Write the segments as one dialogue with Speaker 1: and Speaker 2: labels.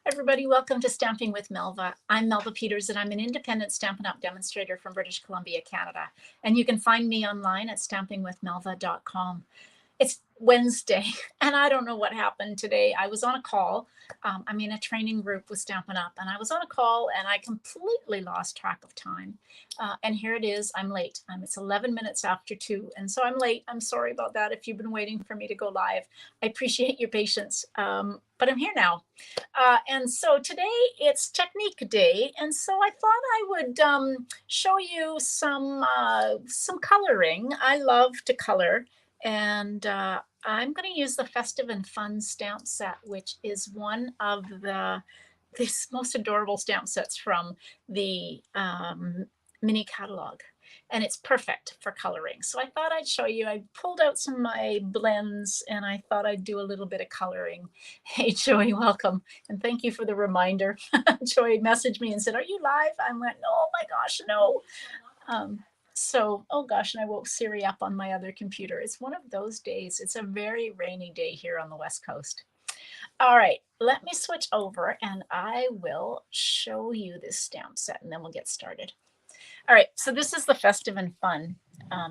Speaker 1: Everybody, welcome to Stamping with Melva. I'm Melva Peters, and I'm an independent Stampin' Up! Demonstrator from British Columbia, Canada. And you can find me online at stampingwithmelva.com. It's Wednesday, and I don't know what happened today. I was on a call. I'm in a training group with Stampin' Up!, and I was on a call, and I completely lost track of time. And here it is. I'm late. It's 11 minutes after 2, and so I'm late. I'm sorry about that if you've been waiting for me to go live. I appreciate your patience, but I'm here now. And so today it's Technique Day, and so I thought I would show you some coloring. I love to color. And I'm going to use the Festive and Fun stamp set, which is one of this most adorable stamp sets from the mini catalog. And it's perfect for coloring. So I thought I'd show you. I pulled out some of my blends and I thought I'd do a little bit of coloring. Hey, Joey, welcome. And thank you for the reminder. Joey messaged me and said, "Are you live?" I went, "Oh my gosh, no." So, oh gosh, and I woke Siri up on my other computer. It's one of those days. It's a very rainy day here on the West Coast. All right, let me switch over and I will show you this stamp set and then we'll get started. All right, so this is the Festive and Fun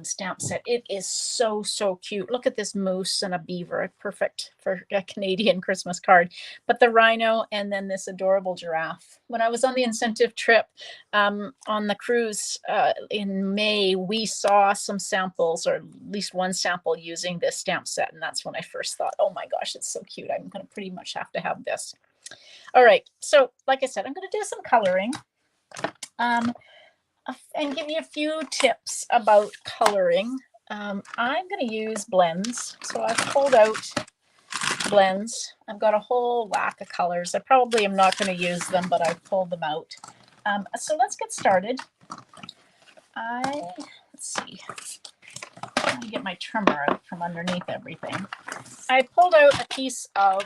Speaker 1: stamp set. It is so, so cute. Look at this moose and a beaver, perfect for a Canadian Christmas card. But the rhino and then this adorable giraffe. When I was on the incentive trip on the cruise in May, we saw some samples, or at least one sample using this stamp set. And that's when I first thought, oh my gosh, it's so cute. I'm going to pretty much have to have this. All right, so like I said, I'm going to do some coloring. And give you a few tips about coloring. I'm going to use blends. So I've pulled out blends. I've got a whole whack of colors. I probably am not going to use them, but I've pulled them out. So let's get started. Let's see. Let me get my trimmer out from underneath everything. I pulled out a piece of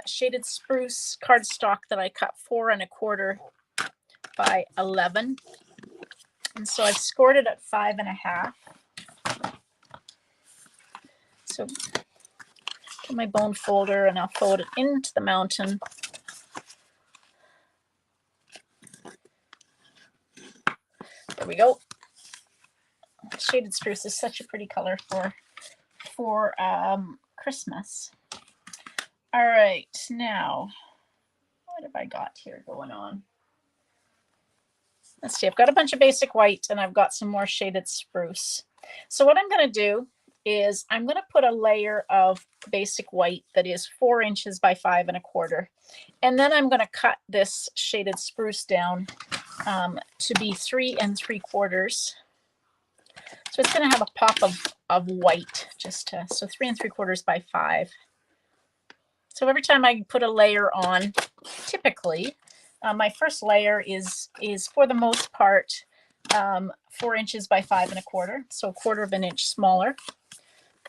Speaker 1: shaded spruce cardstock that I cut 4 1/4 by 11. And so I've scored it at 5 1/2. So get my bone folder and I'll fold it into the mountain. There we go. Shaded spruce is such a pretty color for Christmas. All right, now what have I got here going on? Let's see, I've got a bunch of basic white and I've got some more shaded spruce. So what I'm going to do is I'm going to put a layer of basic white that is 4 inches by 5 1/4. And then I'm going to cut this shaded spruce down to be 3 3/4. So it's going to have a pop of white, so 3 3/4 by 5. So every time I put a layer on, typically, my first layer is for the most part 4 inches by 5 1/4, so 1/4 of an inch smaller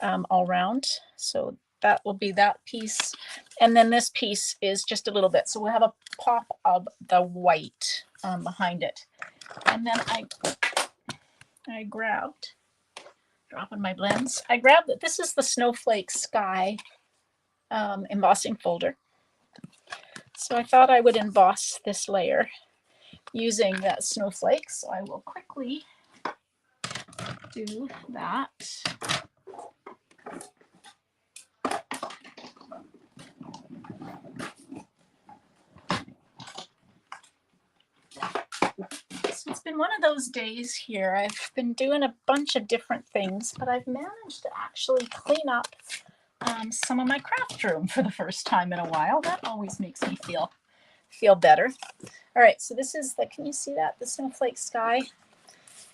Speaker 1: all around. So that will be that piece, and then this piece is just a little bit. So we'll have a pop of the white behind it, and then I grabbed, dropping my blends. I grabbed it. This is the Snowflake Sky embossing folder. So I thought I would emboss this layer using that snowflake. So I will quickly do that. So it's been one of those days here. I've been doing a bunch of different things, but I've managed to actually clean up some of my craft room for the first time in a while. That always makes me feel better. All right, so this is can you see that? The Snowflake Sky.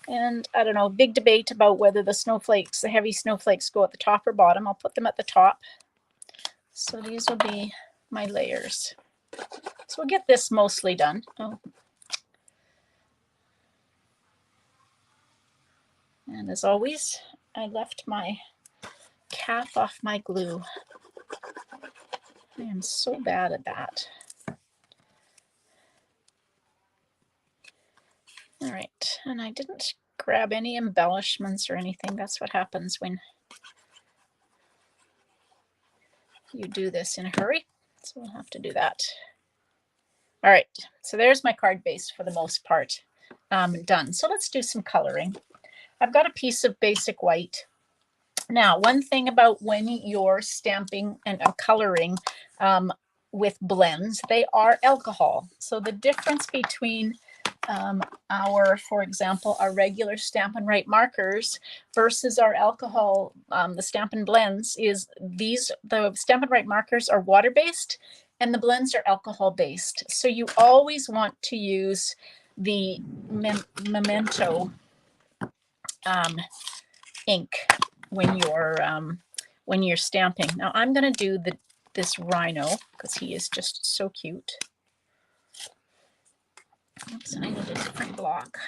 Speaker 1: And I don't know, big debate about whether the heavy snowflakes go at the top or bottom. I'll put them at the top. So these will be my layers. So we'll get this mostly done. Oh. And as always, I left my cap off my glue. I am so bad at that. All right, and I didn't grab any embellishments or anything. That's what happens when you do this in a hurry. So we'll have to do that. All right, so there's my card base for the most part done. So let's do some coloring. I've got a piece of basic white. Now, one thing about when you're stamping and coloring with blends, they are alcohol. So the difference between for example, our regular Stampin' Write markers versus our alcohol, the Stampin' Blends, is the Stampin' Write markers are water-based and the blends are alcohol-based. So you always want to use the Memento ink when you're stamping. Now I'm going to do this rhino because he is just so cute. Oops, I need a different block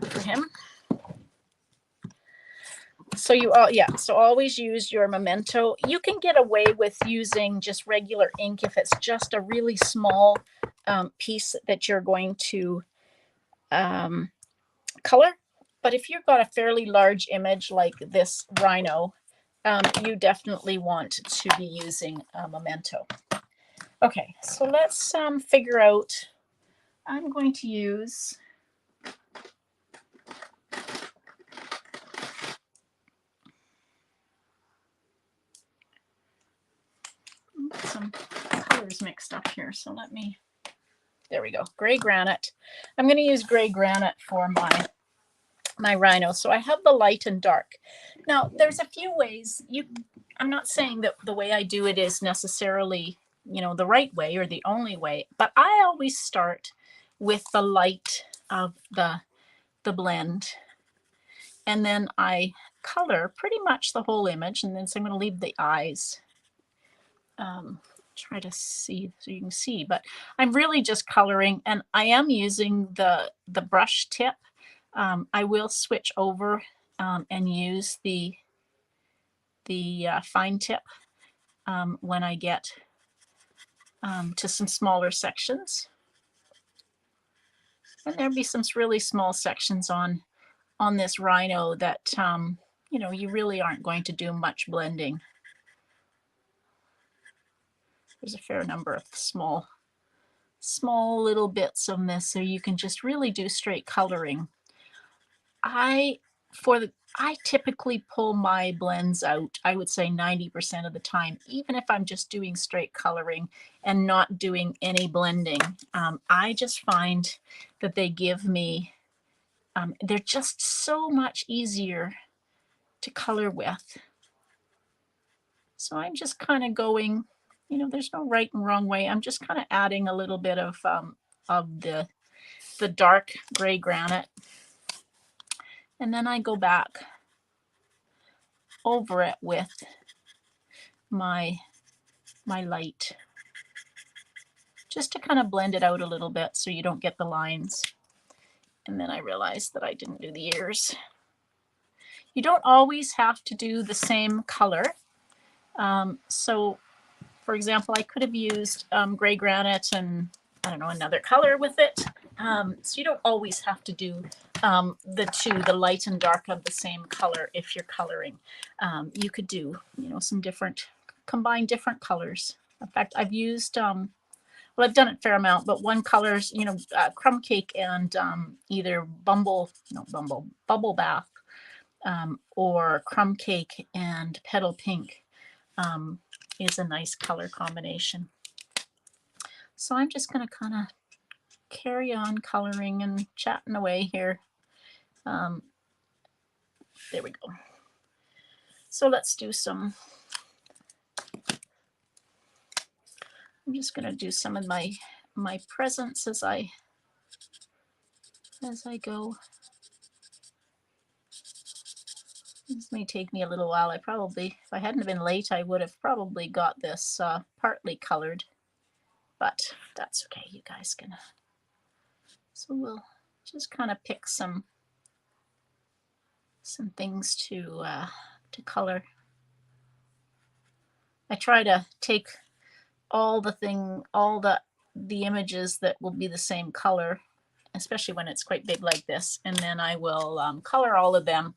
Speaker 1: for him. So so always use your Memento. You can get away with using just regular ink if it's just a really small piece that you're going to color. But if you've got a fairly large image like this rhino, you definitely want to be using Memento. Okay, so let's figure out. I'm going to use some colors mixed up here. So there we go. Gray granite. I'm going to use gray granite for my rhino. So I have the light and dark. Now there's a few ways I'm not saying that the way I do it is necessarily, the right way or the only way, but I always start with the light of the blend. And then I color pretty much the whole image. And then so I'm going to leave the eyes. Try to see so you can see, but I'm really just coloring, and I am using the brush tip. I will switch over and use the fine tip when I get to some smaller sections. And there'll be some really small sections on this rhino that you really aren't going to do much blending. There's a fair number of small little bits on this, so you can just really do straight coloring. I typically pull my blends out, I would say 90% of the time, even if I'm just doing straight coloring and not doing any blending. I just find that they give me, they're just so much easier to color with. So I'm just kind of going, there's no right and wrong way. I'm just kind of adding a little bit of the dark gray granite. And then I go back over it with my light, just to kind of blend it out a little bit so you don't get the lines. And then I realized that I didn't do the ears. You don't always have to do the same color. So for example, I could have used gray granite and I don't know, another color with it. So you don't always have to do the light and dark of the same color if you're coloring. You could do, some combine different colors. In fact, I've used, well, I've done it a fair amount, but one color's, crumb cake and either bubble bath or crumb cake and petal pink is a nice color combination. So I'm just going to kind of carry on coloring and chatting away here. There we go. So let's do some. I'm just going to do some of my presents as I go. This may take me a little while. If I hadn't been late, I would have probably got this partly colored, but that's okay. You guys can. So we'll just kind of pick some things to color. I try to take all the images that will be the same color, especially when it's quite big like this, and then I will color all of them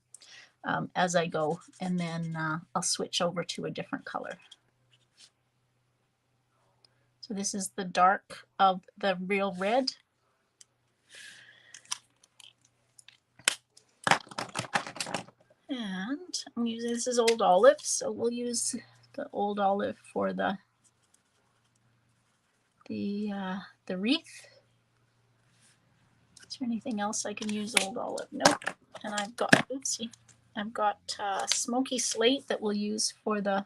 Speaker 1: as I go, and then I'll switch over to a different color. So this is the dark of the real red. And I'm using, this is Old Olive, so we'll use the Old Olive for the wreath. Is there anything else I can use Old Olive? Nope. And I've got, oopsie, I've got Smoky Slate that we'll use for the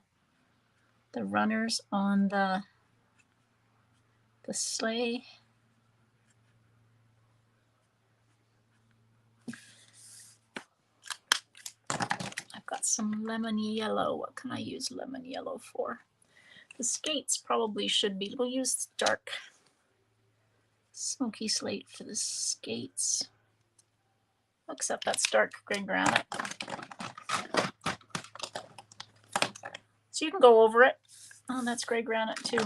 Speaker 1: runners on the sleigh. I've got some lemon yellow. What can I use lemon yellow for? The skates probably should be, we'll use dark Smoky Slate for the skates. Except that's dark gray granite. So you can go over it. Oh, that's gray granite too.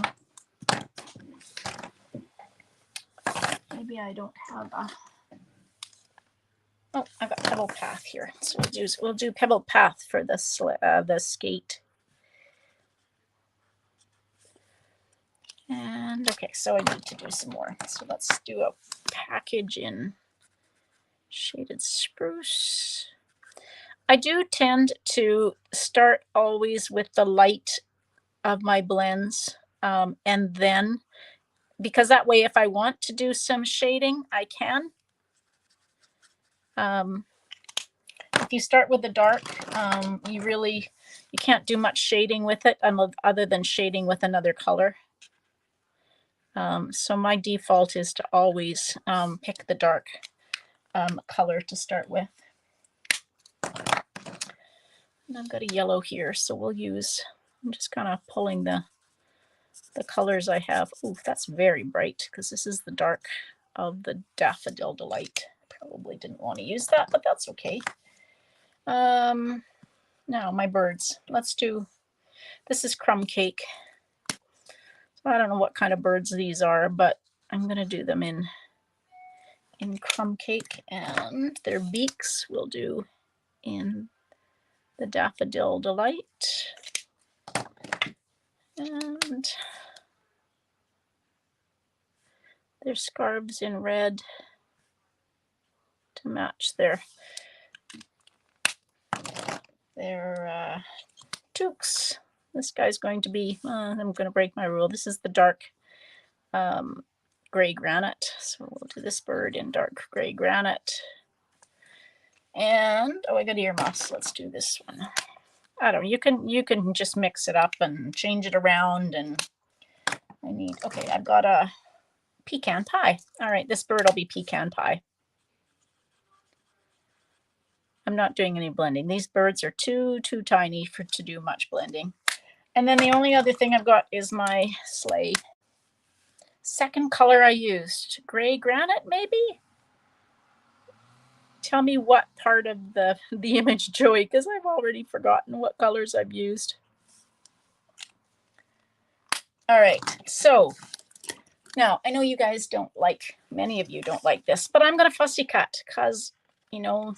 Speaker 1: Maybe I don't have a, oh, I got Pebble Path here. So we'll do Pebble Path for the skate. And okay, so I need to do some more. So let's do a package in Shaded Spruce. I do tend to start always with the light of my blends, and then, because that way if I want to do some shading, I can. If you start with the dark, you can't do much shading with it other than shading with another color. So my default is to always pick the dark color to start with. And I've got a yellow here, so we'll use, I'm just kind of pulling the colors I have. Ooh, that's very bright because this is the dark of the Daffodil Delight. Probably didn't want to use that, but that's okay. Now my birds. Let's do, this is Crumb Cake. So I don't know what kind of birds these are, but I'm going to do them in Crumb Cake, and their beaks we'll do in the Daffodil Delight. And their scarves in red to match their toques. This guy's going to be, I'm going to break my rule. This is the dark gray granite. So we'll do this bird in dark gray granite. And, oh, I got earmuffs. Let's do this one. I don't know, you can just mix it up and change it around. And I need, okay, I've got a pecan pie. All right, this bird will be pecan pie. I'm not doing any blending. These birds are too tiny to do much blending. And then the only other thing I've got is my sleigh. Second color I used, gray granite maybe? Tell me what part of the image, Joey, because I've already forgotten what colors I've used. All right, so now I know you guys don't like, many of you don't like this, but I'm going to fussy cut because, you know,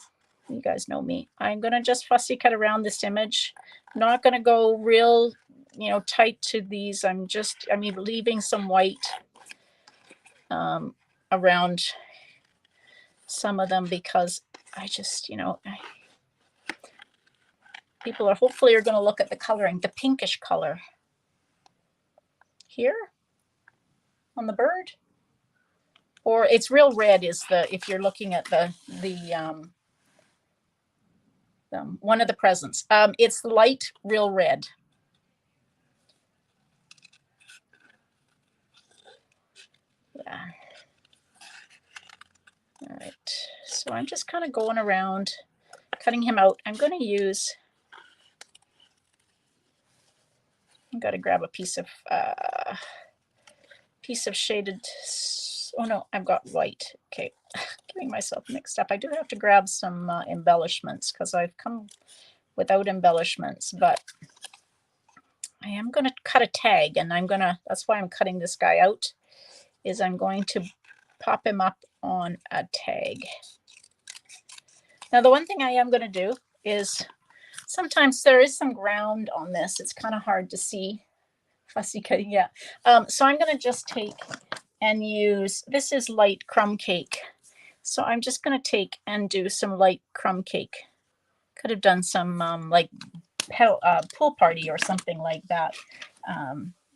Speaker 1: you guys know me. I'm going to just fussy cut around this image. I'm not going to go real, you know, tight to these. I'm leaving some white around some of them because I just, you know, people are hopefully going to look at the coloring, the pinkish color here on the bird, or it's real red is the, if you're looking at the one of the presents, it's light real red. Yeah. All right, so I'm just kind of going around, cutting him out. I'm going to use, I've got to grab a piece of shaded, oh no, I've got white. Okay, getting myself mixed up. I do have to grab some embellishments because I've come without embellishments, but I am going to cut a tag, and that's why I'm cutting this guy out, is I'm going to pop him up on a tag. Now, the one thing I am going to do is, sometimes there is some ground on this. It's kind of hard to see fussy cutting, yeah. So I'm going to just take and use, this is light crumb cake. So I'm just going to take and do some light crumb cake. Could have done some like pool party or something like that.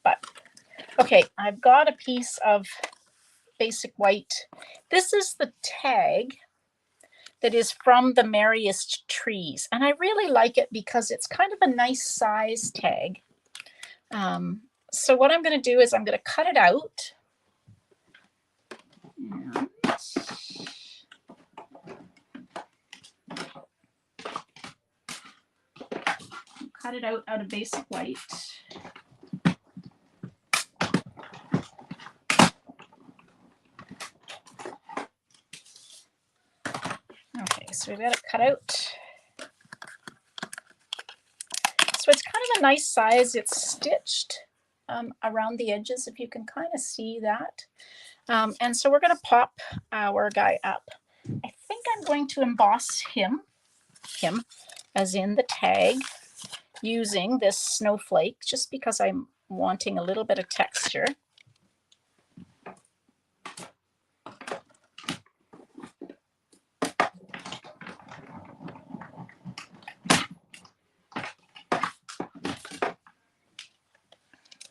Speaker 1: But okay, I've got a piece of basic white. This is the tag that is from the Merriest Trees. And I really like it because it's kind of a nice size tag. So what I'm going to do is I'm going to cut it out. And cut it out of basic white. Okay, so we've got it cut out. So it's kind of a nice size. It's stitched around the edges, if you can kind of see that. And so we're going to pop our guy up. I think I'm going to emboss him as in the tag, using this snowflake, just because I'm wanting a little bit of texture.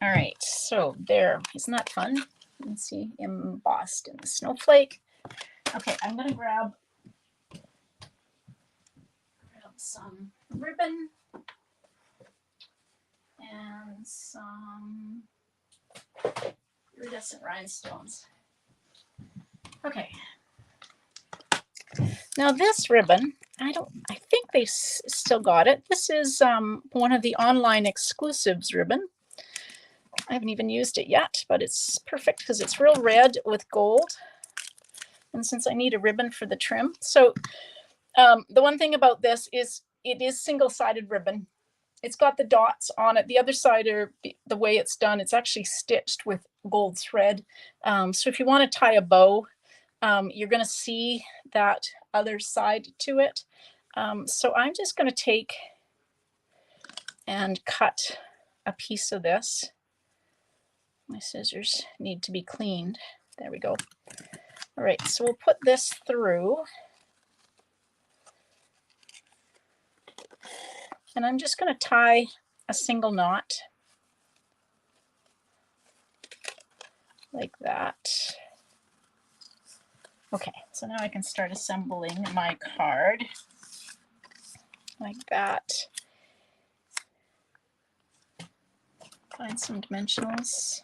Speaker 1: All right, so there, isn't that fun? You can see embossed in the snowflake. Okay, I'm going to grab some ribbon and some iridescent rhinestones. Okay. Now this ribbon, I think they still got it. This is one of the online exclusives ribbon. I haven't even used it yet, but it's perfect because it's real red with gold. And since I need a ribbon for the trim. So the one thing about this is it is single-sided ribbon. It's got the dots on it. The other side, are the way it's done, it's actually stitched with gold thread. So if you want to tie a bow, you're going to see that other side to it. So I'm just going to take and cut a piece of this. My scissors need to be cleaned. There we go. All right, so we'll put this through. And I'm just going to tie a single knot like that. Okay, so now I can start assembling my card like that. Find some dimensionals.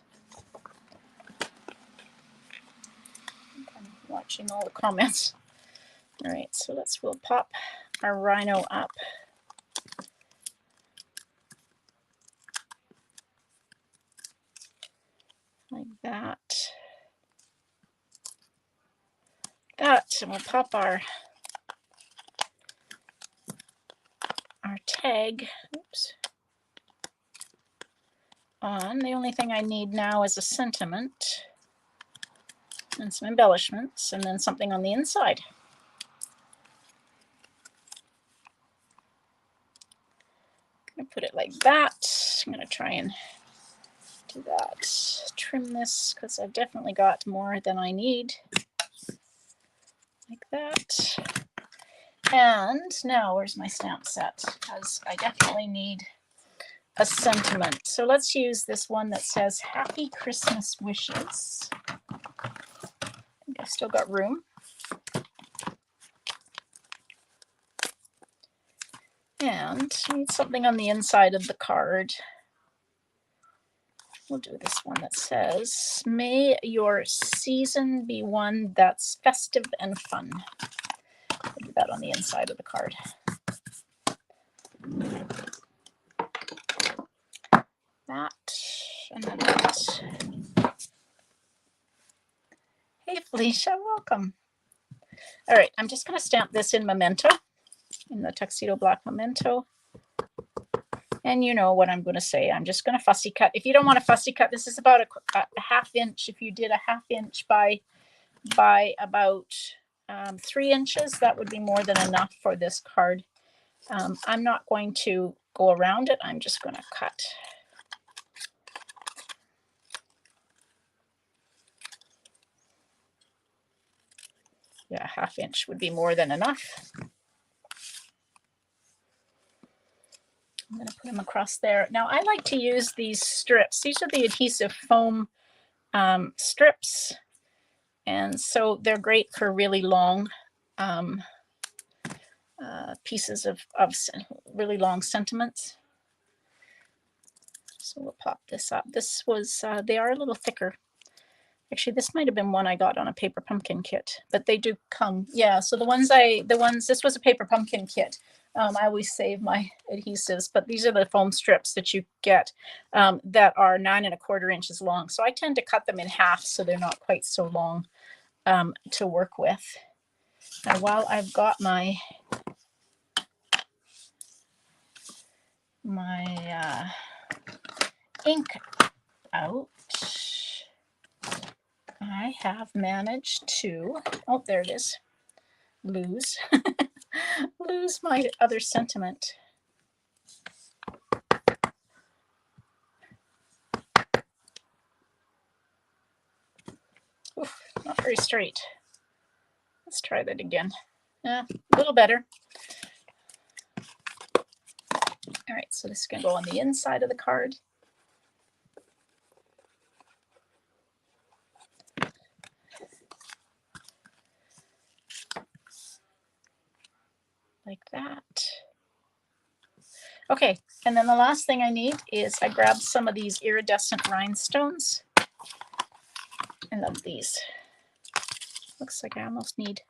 Speaker 1: I'm watching all the comments. All right, so we'll pop our rhino up. Like that. And we'll pop our tag, oops, on. The only thing I need now is a sentiment and some embellishments, and then something on the inside. I'm going to put it like that. I'm going to try and do that. Trim this because I've definitely got more than I need. Like that. And now where's my stamp set? Because I definitely need a sentiment. So let's use this one that says Happy Christmas Wishes. I think I've still got room. And I need something on the inside of the card. We'll do this one that says, May your season be one that's festive and fun. I'll do that on the inside of the card. That and then that. Hey Felicia, welcome. All right, I'm just going to stamp this in memento, in the tuxedo black memento. And you know what I'm going to say. I'm just going to fussy cut. If you don't want to fussy cut, this is about a ½ inch. If you did a ½ inch by about 3 inches, that would be more than enough for this card. I'm not going to go around it. I'm just going to cut Yeah, 1/2 inch would be more than enough. I'm going to put them across there. Now I like to use these strips. These are the adhesive foam strips. And so they're great for really long pieces of really long sentiments. So we'll pop this up. This was, they are a little thicker. Actually, this might have been one I got on a paper pumpkin kit, but they do come. Yeah, so this was a paper pumpkin kit. I always save my adhesives, but these are the foam strips that you get that are 9 1/4 inches long. So I tend to cut them in half so they're not quite so long to work with. Now, while I've got my ink out, I have managed to, oh, there it is, lose my other sentiment. Oof, not very straight. Let's try that again. A little better. All right, so this is going to go on the inside of the card. Like that. Okay, and then the last thing I need is I grabbed some of these iridescent rhinestones. I love these. Looks like I almost need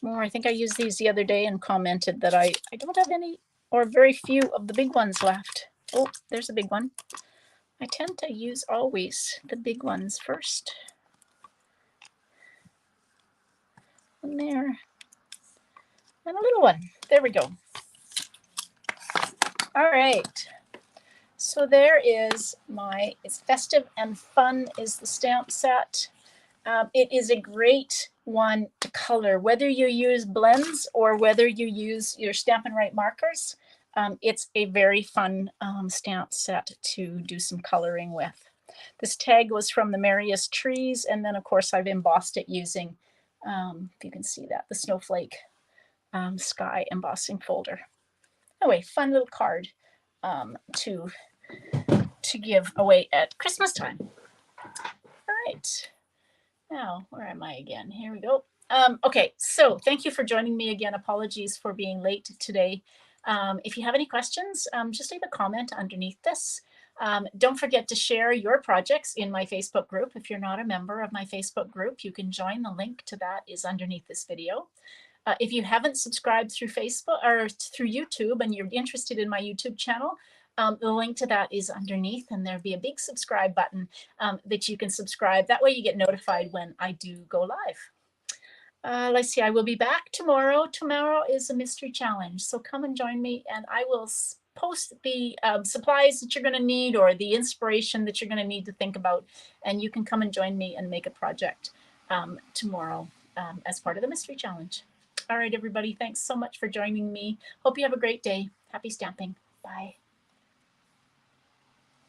Speaker 1: more. I think I used these the other day and commented that I don't have any or very few of the big ones left. Oh, there's a big one. I tend to use always the big ones first. And there. And a little one. There we go. All right. So there is it's festive and fun is the stamp set. It is a great one to color, whether you use blends or whether you use your Stampin' Write markers. It's a very fun stamp set to do some coloring with. This tag was from the Merriest Trees, and then of course I've embossed it using, if you can see that, the Snowflake Sky embossing folder. Anyway, fun little card to give away at Christmas time. All right. Now, where am I again? Here we go. Okay, so thank you for joining me again. Apologies for being late today. If you have any questions, just leave a comment underneath this. Don't forget to share your projects in my Facebook group. If you're not a member of my Facebook group, you can join. The link to that is underneath this video. If you haven't subscribed through Facebook or through YouTube and you're interested in my YouTube channel, the link to that is underneath, and there'll be a big subscribe button that you can subscribe. That way you get notified when I do go live. Let's see, I will be back tomorrow. Tomorrow is a mystery challenge, so come and join me, and I will post the supplies that you're going to need or the inspiration that you're going to need to think about, and you can come and join me and make a project tomorrow as part of the mystery challenge. All right, everybody, thanks so much for joining me. Hope you have a great day. Happy stamping. Bye.